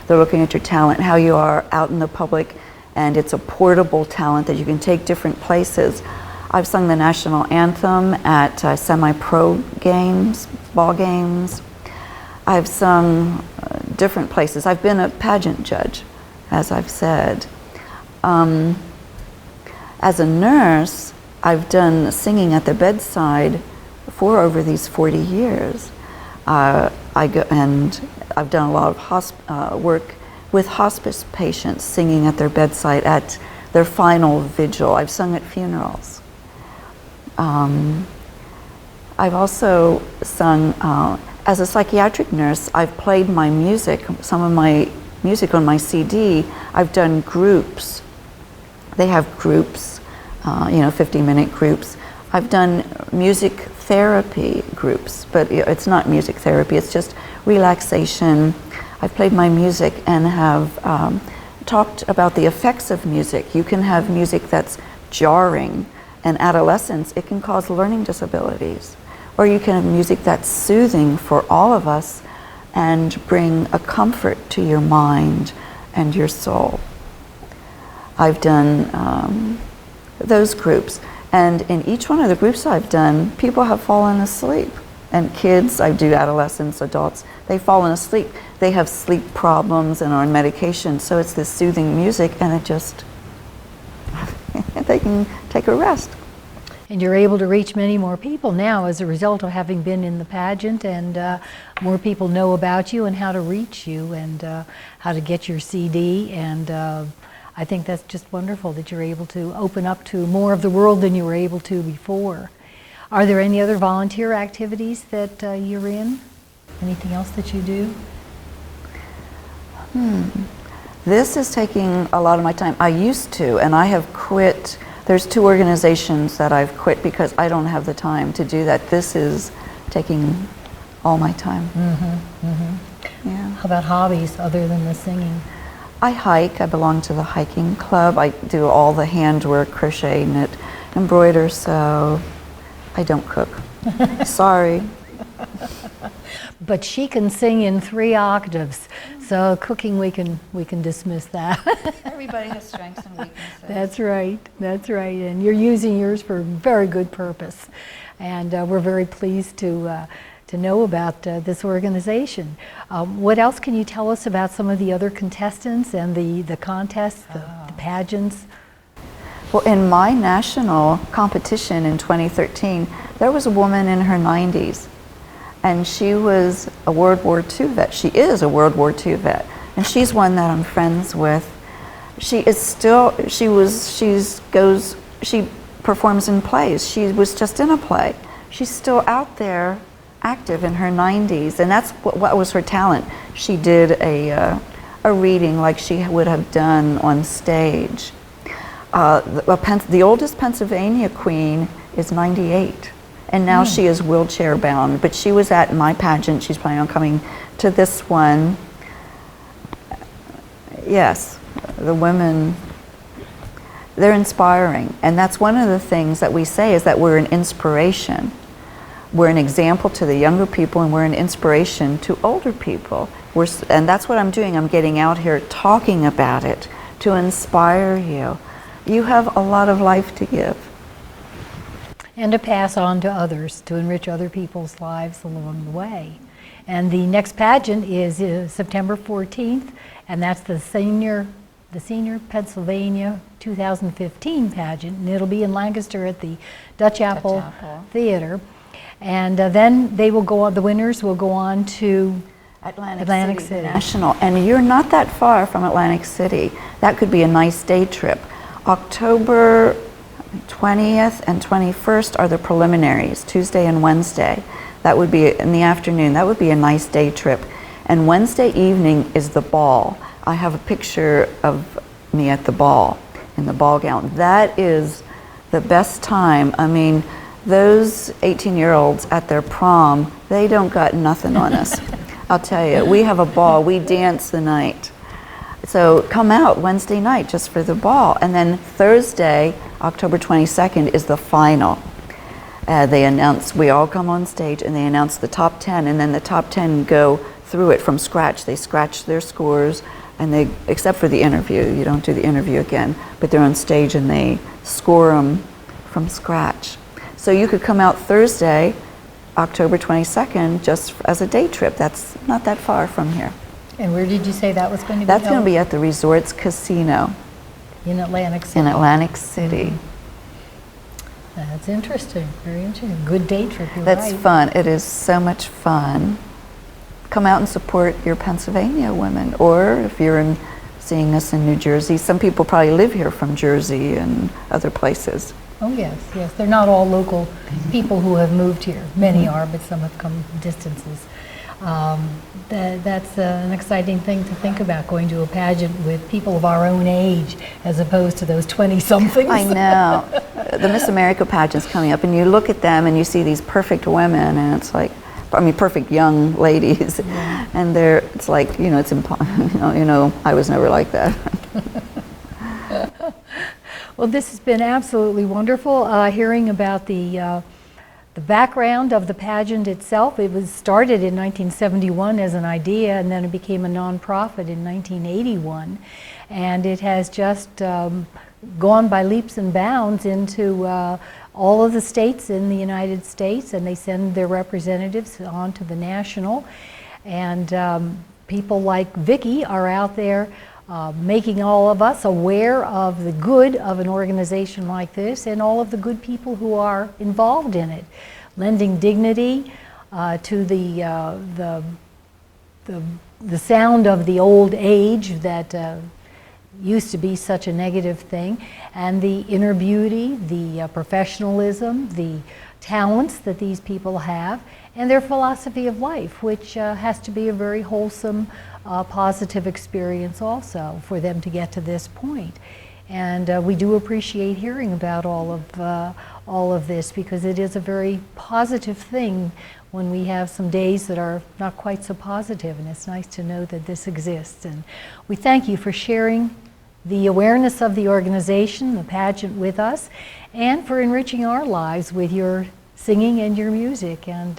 They're looking at your talent, how you are out in the public, and it's a portable talent that you can take different places. I've sung the national anthem at semi-pro games, ball games. I've sung different places. I've been a pageant judge, as I've said. As a nurse, I've done singing at the bedside for over these 40 years. And I've done a lot of work with hospice patients, singing at their bedside at their final vigil. I've sung at funerals. I've also sung, as a psychiatric nurse, I've played my music, some of my music on my CD. I've done groups. They have groups, 50-minute groups. I've done music therapy groups, but it's not music therapy, it's just relaxation. I've played my music and have talked about the effects of music. You can have music that's jarring, and adolescence, it can cause learning disabilities. Or you can have music that's soothing for all of us and bring a comfort to your mind and your soul. I've done those groups. And in each one of the groups I've done, people have fallen asleep. And kids, I do adolescents, adults, they've fallen asleep. They have sleep problems and are on medication, so it's this soothing music, and it just, they can take a rest. And you're able to reach many more people now as a result of having been in the pageant, and more people know about you and how to reach you and how to get your CD, and I think that's just wonderful that you're able to open up to more of the world than you were able to before. Are there any other volunteer activities that you're in? Anything else that you do? This is taking a lot of my time. I used to, and I have quit. There's 2 organizations that I've quit because I don't have the time to do that. This is taking all my time. Yeah. How about hobbies other than the singing? I hike. I belong to the hiking club. I do all the handwork, crochet, knit, embroider, sew. I don't cook. Sorry. But she can sing in 3 octaves, so cooking we can dismiss that. Everybody has strengths and weaknesses. That's right, and you're using yours for a very good purpose, and we're very pleased to know about this organization. What else can you tell us about some of the other contestants and the contests, the pageants? Well, in my national competition in 2013, there was a woman in her 90s, and she was a World War II vet. She is a World War II vet, and she's one that I'm friends with. She performs in plays. She was just in a play. She's still out there, active in her 90s, and that's what was her talent. She did a reading like she would have done on stage. The oldest Pennsylvania queen is 98, and now she is wheelchair bound, but she was at my pageant. She's planning on coming to this one. Yes, the women, they're inspiring, and that's one of the things that we say is that we're an inspiration. We're an example to the younger people, and we're an inspiration to older people. And that's what I'm doing. I'm getting out here talking about it to inspire you. You have a lot of life to give. And to pass on to others, to enrich other people's lives along the way. And the next pageant is September 14th, and that's the Senior Pennsylvania 2015 pageant, and it'll be in Lancaster at the Dutch Apple Theater. And then they will go on, the winners will go on to Atlantic City National. And you're not that far from Atlantic City. That could be a nice day trip. October 20th and 21st are the preliminaries, Tuesday and Wednesday. That would be in the afternoon. That would be a nice day trip. And Wednesday evening is the ball. I have a picture of me at the ball, in the ball gown. That is the best time. I mean, those 18-year-olds at their prom, they don't got nothing on us. I'll tell you, we have a ball, we dance the night. So come out Wednesday night just for the ball. And then Thursday, October 22nd, is the final. They announce, we all come on stage and they announce the top 10, and then the top 10 go through it from scratch. They scratch their scores, and they, except for the interview, you don't do the interview again, but they're on stage and they score them from scratch. So you could come out Thursday, October 22nd, just as a day trip. That's not that far from here. And where did you say that was going to be? That's going to be at the Resorts Casino in Atlantic City. in Atlantic City. That's interesting, very interesting. Good day trip, you're That's right. fun. It is so much fun. Come out and support your Pennsylvania women, or if you're seeing us in New Jersey, some people probably live here from Jersey and other places. Oh yes, yes. They're not all local people who have moved here. Many are, but some have come distances. That's an exciting thing to think about, going to a pageant with people of our own age as opposed to those 20-somethings. I know. The Miss America pageant's coming up, and you look at them and you see these perfect women, and it's like, I mean, perfect young ladies, and it's like, it's impossible. I was never like that. Well, this has been absolutely wonderful, hearing about the background of the pageant itself. It was started in 1971 as an idea, and then it became a nonprofit in 1981, and it has just gone by leaps and bounds into all of the states in the United States, and they send their representatives on to the national, and people like Vicki are out there making all of us aware of the good of an organization like this and all of the good people who are involved in it, lending dignity to the sound of the old age that used to be such a negative thing, and the inner beauty, the professionalism, the talents that these people have, and their philosophy of life, which has to be a very wholesome, positive experience also for them to get to this point. And we do appreciate hearing about all of this, because it is a very positive thing when we have some days that are not quite so positive, and it's nice to know that this exists. And we thank you for sharing the awareness of the organization, the pageant, with us, and for enriching our lives with your singing and your music. And